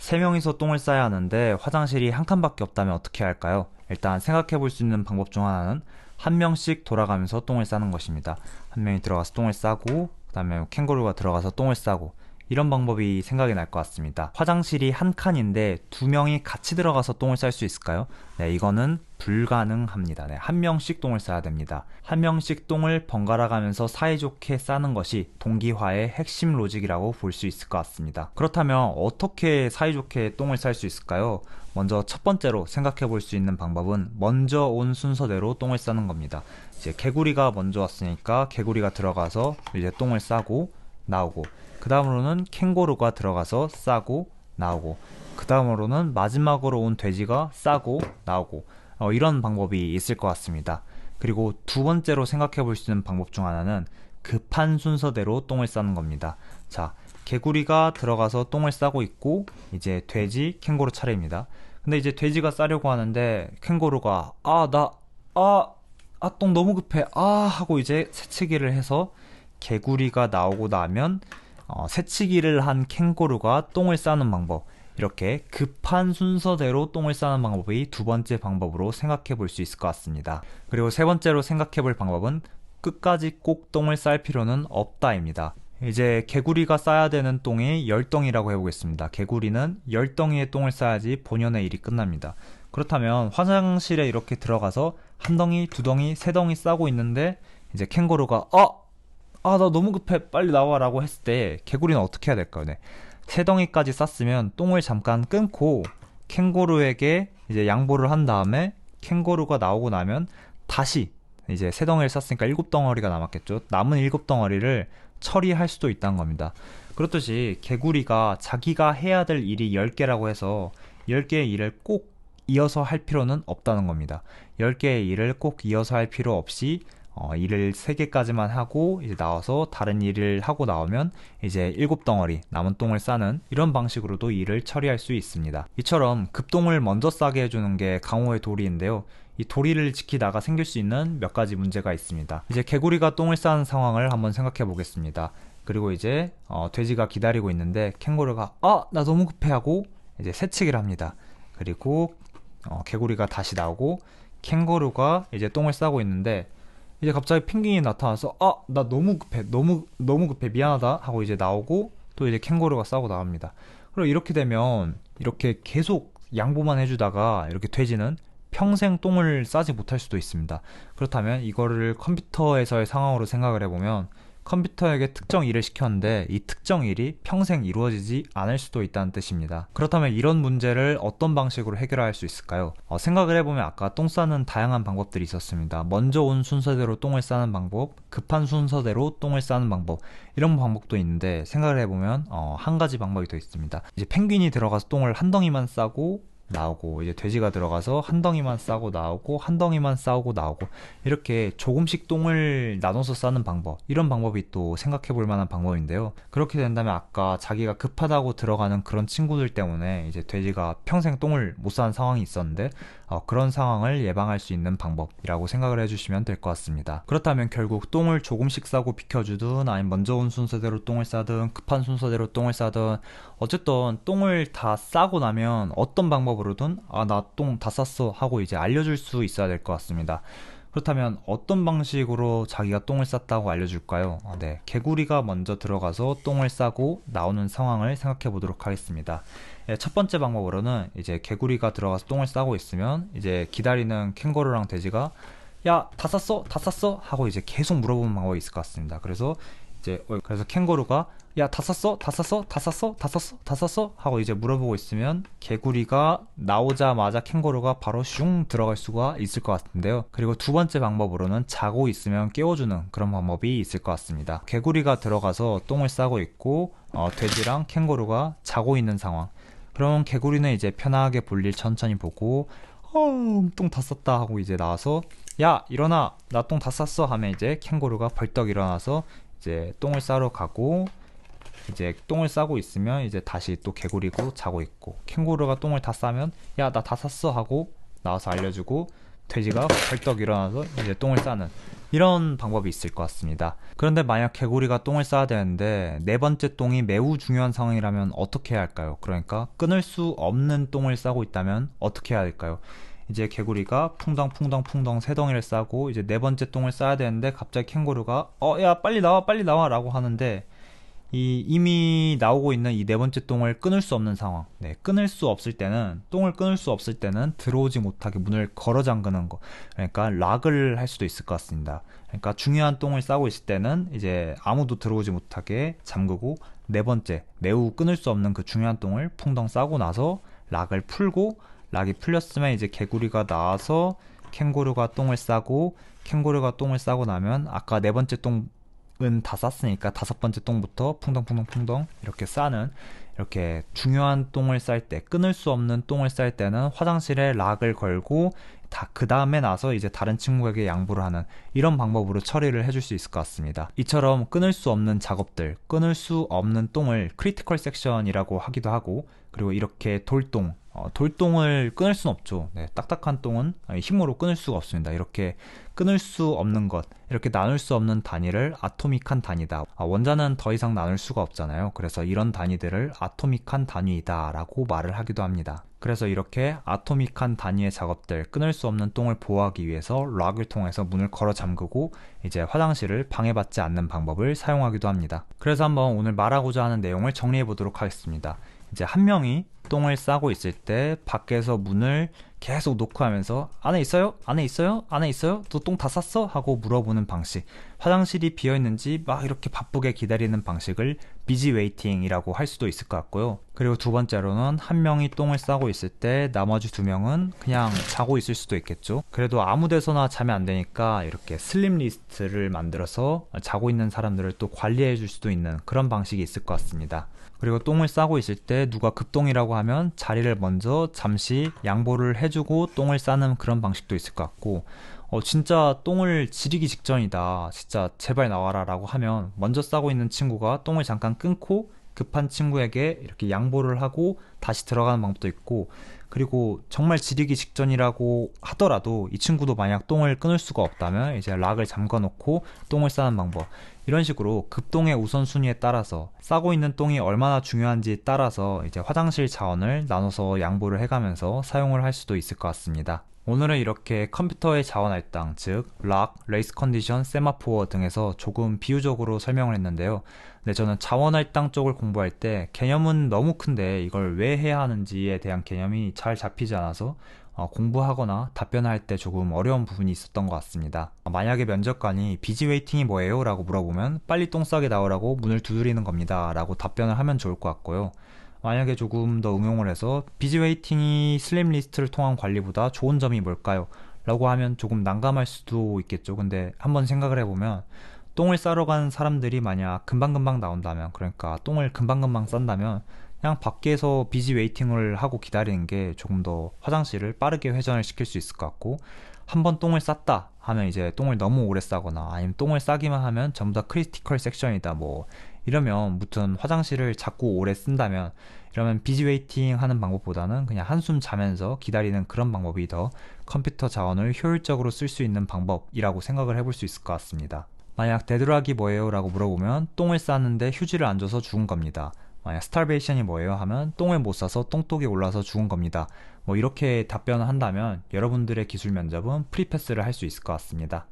3명이서 똥을 싸야 하는데 화장실이 한 칸밖에 없다면 어떻게 해야 할까요? 일단 생각해 볼 수 있는 방법 중 하나는 한 명씩 돌아가면서 똥을 싸는 것입니다. 한 명이 들어가서 똥을 싸고, 그 다음에 캥거루가 들어가서 똥을 싸고, 이런 방법이 생각이 날 것 같습니다. 화장실이 한 칸인데 두 명이 같이 들어가서 똥을 쌀 수 있을까요? 네, 이거는 불가능합니다. 네, 한 명씩 똥을 싸야 됩니다. 한 명씩 똥을 번갈아 가면서 사이좋게 싸는 것이 동기화의 핵심 로직이라고 볼 수 있을 것 같습니다. 그렇다면 어떻게 사이좋게 똥을 쌀 수 있을까요? 먼저 첫 번째로 생각해 볼 수 있는 방법은 먼저 온 순서대로 똥을 싸는 겁니다. 이제 개구리가 먼저 왔으니까 개구리가 들어가서 이제 똥을 싸고 나오고, 그 다음으로는 캥거루가 들어가서 싸고 나오고, 그 다음으로는 마지막으로 온 돼지가 싸고 나오고, 이런 방법이 있을 것 같습니다. 그리고 두 번째로 생각해 볼 수 있는 방법 중 하나는 급한 순서대로 똥을 싸는 겁니다. 자, 개구리가 들어가서 똥을 싸고 있고, 이제 돼지, 캥거루 차례입니다. 근데 이제 돼지가 싸려고 하는데 캥거루가 똥 너무 급해 하고 이제 새치기를 해서 개구리가 나오고 나면 새치기를 한 캥거루가 똥을 싸는 방법, 이렇게 급한 순서대로 똥을 싸는 방법이 두 번째 방법으로 생각해 볼 수 있을 것 같습니다. 그리고 세 번째로 생각해 볼 방법은 끝까지 꼭 똥을 쌀 필요는 없다입니다. 이제 개구리가 싸야 되는 똥이 10덩이라고 해보겠습니다. 개구리는 10덩이의 똥을 싸야지 본연의 일이 끝납니다. 그렇다면 화장실에 이렇게 들어가서 한 덩이, 두 덩이, 세 덩이 싸고 있는데 이제 캥거루가 나 너무 급해 빨리 나와 라고 했을 때 개구리는 어떻게 해야 될까요? 네. 세 덩이까지 쌌으면 똥을 잠깐 끊고 캥거루에게 이제 양보를 한 다음에 캥거루가 나오고 나면 다시 이제 세 덩이를 쌌으니까 7덩어리가 남았겠죠. 남은 7덩어리를 처리할 수도 있다는 겁니다. 그렇듯이 개구리가 자기가 해야 될 일이 10개라고 해서 10개의 일을 꼭 이어서 할 필요는 없다는 겁니다. 10개의 일을 꼭 이어서 할 필요 없이 일을 3개까지만 하고 이제 나와서 다른 일을 하고 나오면 이제 7덩어리 남은 똥을 싸는 이런 방식으로도 일을 처리할 수 있습니다. 이처럼 급똥을 먼저 싸게 해주는 게 강호의 도리인데요. 이 도리를 지키다가 생길 수 있는 몇 가지 문제가 있습니다. 이제 개구리가 똥을 싸는 상황을 한번 생각해 보겠습니다. 그리고 이제 돼지가 기다리고 있는데 캥거루가 나 너무 급해 하고 이제 새치기를 합니다. 그리고 개구리가 다시 나오고 캥거루가 이제 똥을 싸고 있는데 이제 갑자기 펭귄이 나타나서 나 너무 급해 너무 급해 미안하다 하고 이제 나오고 또 이제 캥거루가 싸고 나갑니다. 그리고 이렇게 되면 이렇게 계속 양보만 해주다가 이렇게 돼지는 평생 똥을 싸지 못할 수도 있습니다. 그렇다면 이거를 컴퓨터에서의 상황으로 생각을 해보면 컴퓨터에게 특정 일을 시켰는데 이 특정 일이 평생 이루어지지 않을 수도 있다는 뜻입니다. 그렇다면 이런 문제를 어떤 방식으로 해결할 수 있을까요? 생각을 해보면 아까 똥 싸는 다양한 방법들이 있었습니다. 먼저 온 순서대로 똥을 싸는 방법, 급한 순서대로 똥을 싸는 방법, 이런 방법도 있는데 생각을 해보면 한 가지 방법이 더 있습니다. 이제 펭귄이 들어가서 똥을 한 덩이만 싸고 나오고, 이제 돼지가 들어가서 한 덩이만 싸고 나오고 한 덩이만 싸우고 나오고, 이렇게 조금씩 똥을 나눠서 싸는 방법, 이런 방법이 또 생각해 볼 만한 방법인데요. 그렇게 된다면 아까 자기가 급하다고 들어가는 그런 친구들 때문에 이제 돼지가 평생 똥을 못 싸는 상황이 있었는데 그런 상황을 예방할 수 있는 방법이라고 생각을 해주시면 될 것 같습니다. 그렇다면 결국 똥을 조금씩 싸고 비켜주든 아니면 먼저 온 순서대로 똥을 싸든 급한 순서대로 똥을 싸든 어쨌든 똥을 다 싸고 나면 어떤 방법으로든 나 똥 다 쌌어 하고 이제 알려줄 수 있어야 될 것 같습니다. 그렇다면 어떤 방식으로 자기가 똥을 쌌다고 알려줄까요? 네, 개구리가 먼저 들어가서 똥을 싸고 나오는 상황을 생각해 보도록 하겠습니다. 첫 번째 방법으로는 이제 개구리가 들어가서 똥을 싸고 있으면 이제 기다리는 캥거루랑 돼지가 야, 다 쌌어? 다 쌌어? 하고 이제 계속 물어보는 방법이 있을 것 같습니다. 그래서 캥거루가 야, 다 쌌어? 다 쌌어? 다 쌌어? 다 쌌어? 다 쌌어? 하고 이제 물어보고 있으면 개구리가 나오자마자 캥거루가 바로 슝 들어갈 수가 있을 것 같은데요. 그리고 두 번째 방법으로는 자고 있으면 깨워주는 그런 방법이 있을 것 같습니다. 개구리가 들어가서 똥을 싸고 있고 돼지랑 캥거루가 자고 있는 상황. 그럼 개구리는 이제 편하게 볼일 천천히 보고 똥 다 쌌다 하고 이제 나와서 야, 일어나, 나 똥 다 쌌어 하면 이제 캥거루가 벌떡 일어나서 이제 똥을 싸러 가고, 이제 똥을 싸고 있으면 이제 다시 또 개구리고 자고 있고, 캥거루가 똥을 다 싸면 야, 나 다 쌌어 하고 나와서 알려주고, 돼지가 벌떡 일어나서 이제 똥을 싸는 이런 방법이 있을 것 같습니다. 그런데 만약 개구리가 똥을 싸야 되는데 네 번째 똥이 매우 중요한 상황이라면 어떻게 해야 할까요? 그러니까 끊을 수 없는 똥을 싸고 있다면 어떻게 해야 할까요? 이제 개구리가 풍덩 세 덩이를 싸고 이제 네 번째 똥을 싸야 되는데 갑자기 캥거루가 야 빨리 나와 라고 하는데 이미 나오고 있는 이 네 번째 똥을 끊을 수 없는 상황. 네, 똥을 끊을 수 없을 때는 들어오지 못하게 문을 걸어 잠그는 거. 그러니까 락을 할 수도 있을 것 같습니다. 그러니까 중요한 똥을 싸고 있을 때는 이제 아무도 들어오지 못하게 잠그고 네 번째, 매우 끊을 수 없는 그 중요한 똥을 풍덩 싸고 나서 락을 풀고 락이 풀렸으면 이제 개구리가 나와서 캥거루가 똥을 싸고 나면 아까 네 번째 똥 은 다 쌌으니까 다섯 번째 똥부터 풍덩 이렇게 싸는 이렇게 중요한 똥을 쌀 때 끊을 수 없는 똥을 쌀 때는 화장실에 락을 걸고 그 다음에 나서 이제 다른 친구에게 양보를 하는 이런 방법으로 처리를 해줄 수 있을 것 같습니다. 이처럼 끊을 수 없는 작업들, 끊을 수 없는 똥을 크리티컬 섹션이라고 하기도 하고 그리고 이렇게 돌똥을 끊을 수는 없죠. 네, 딱딱한 똥은 힘으로 끊을 수가 없습니다. 이렇게 끊을 수 없는 것, 이렇게 나눌 수 없는 단위를 아토믹한 단위다. 원자는 더 이상 나눌 수가 없잖아요. 그래서 이런 단위들을 아토믹한 단위이다 라고 말을 하기도 합니다. 그래서 이렇게 아토믹한 단위의 작업들, 끊을 수 없는 똥을 보호하기 위해서 락을 통해서 문을 걸어 잠그고 이제 화장실을 방해받지 않는 방법을 사용하기도 합니다. 그래서 한번 오늘 말하고자 하는 내용을 정리해 보도록 하겠습니다. 이제 한 명이 똥을 싸고 있을 때 밖에서 문을 계속 노크하면서 안에 있어요? 안에 있어요? 안에 있어요? 너 똥 다 쌌어? 하고 물어보는 방식, 화장실이 비어있는지 막 이렇게 바쁘게 기다리는 방식을 비지 웨이팅이라고 할 수도 있을 것 같고요. 그리고 두 번째로는 한 명이 똥을 싸고 있을 때 나머지 두 명은 그냥 자고 있을 수도 있겠죠. 그래도 아무 데서나 자면 안 되니까 이렇게 슬립 리스트를 만들어서 자고 있는 사람들을 또 관리해 줄 수도 있는 그런 방식이 있을 것 같습니다. 그리고 똥을 싸고 있을 때 누가 급똥이라고 하면 자리를 먼저 잠시 양보를 해주고 똥을 싸는 그런 방식도 있을 것 같고 진짜 똥을 지리기 직전이다 진짜 제발 나와라 라고 하면 먼저 싸고 있는 친구가 똥을 잠깐 끊고 급한 친구에게 이렇게 양보를 하고 다시 들어가는 방법도 있고 그리고 정말 지리기 직전이라고 하더라도 이 친구도 만약 똥을 끊을 수가 없다면 이제 락을 잠궈 놓고 똥을 싸는 방법, 이런 식으로 급똥의 우선순위에 따라서 싸고 있는 똥이 얼마나 중요한지에 따라서 이제 화장실 자원을 나눠서 양보를 해가면서 사용을 할 수도 있을 것 같습니다. 오늘은 이렇게 컴퓨터의 자원 할당, 즉 락, 레이스 컨디션, 세마포어 등에서 조금 비유적으로 설명을 했는데요. 근데 저는 자원 할당 쪽을 공부할 때 개념은 너무 큰데 이걸 왜 해야 하는지에 대한 개념이 잘 잡히지 않아서 공부하거나 답변할 때 조금 어려운 부분이 있었던 것 같습니다. 만약에 면접관이 비지 웨이팅이 뭐예요? 라고 물어보면 빨리 똥 싸게 나오라고 문을 두드리는 겁니다 라고 답변을 하면 좋을 것 같고요. 만약에 조금 더 응용을 해서 비지 웨이팅이 슬립 리스트를 통한 관리보다 좋은 점이 뭘까요? 라고 하면 조금 난감할 수도 있겠죠. 근데 한번 생각을 해보면 똥을 싸러 가는 사람들이 만약 금방금방 나온다면, 그러니까 똥을 금방금방 싼다면 그냥 밖에서 비지 웨이팅을 하고 기다리는 게 조금 더 화장실을 빠르게 회전을 시킬 수 있을 것 같고, 한번 똥을 쌌다 하면 이제 똥을 너무 오래 싸거나 아니면 똥을 싸기만 하면 전부 다 크리티컬 섹션이다 뭐 이러면 무튼 화장실을 자꾸 오래 쓴다면, 이러면 비지 웨이팅 하는 방법보다는 그냥 한숨 자면서 기다리는 그런 방법이 더 컴퓨터 자원을 효율적으로 쓸 수 있는 방법이라고 생각을 해볼 수 있을 것 같습니다. 만약 데드락이 뭐예요? 라고 물어보면 똥을 쌌는데 휴지를 안 줘서 죽은 겁니다. 만약 스타베이션이 뭐예요? 하면 똥을 못 싸서 똥독이 올라서 죽은 겁니다. 뭐 이렇게 답변을 한다면 여러분들의 기술 면접은 프리패스를 할 수 있을 것 같습니다.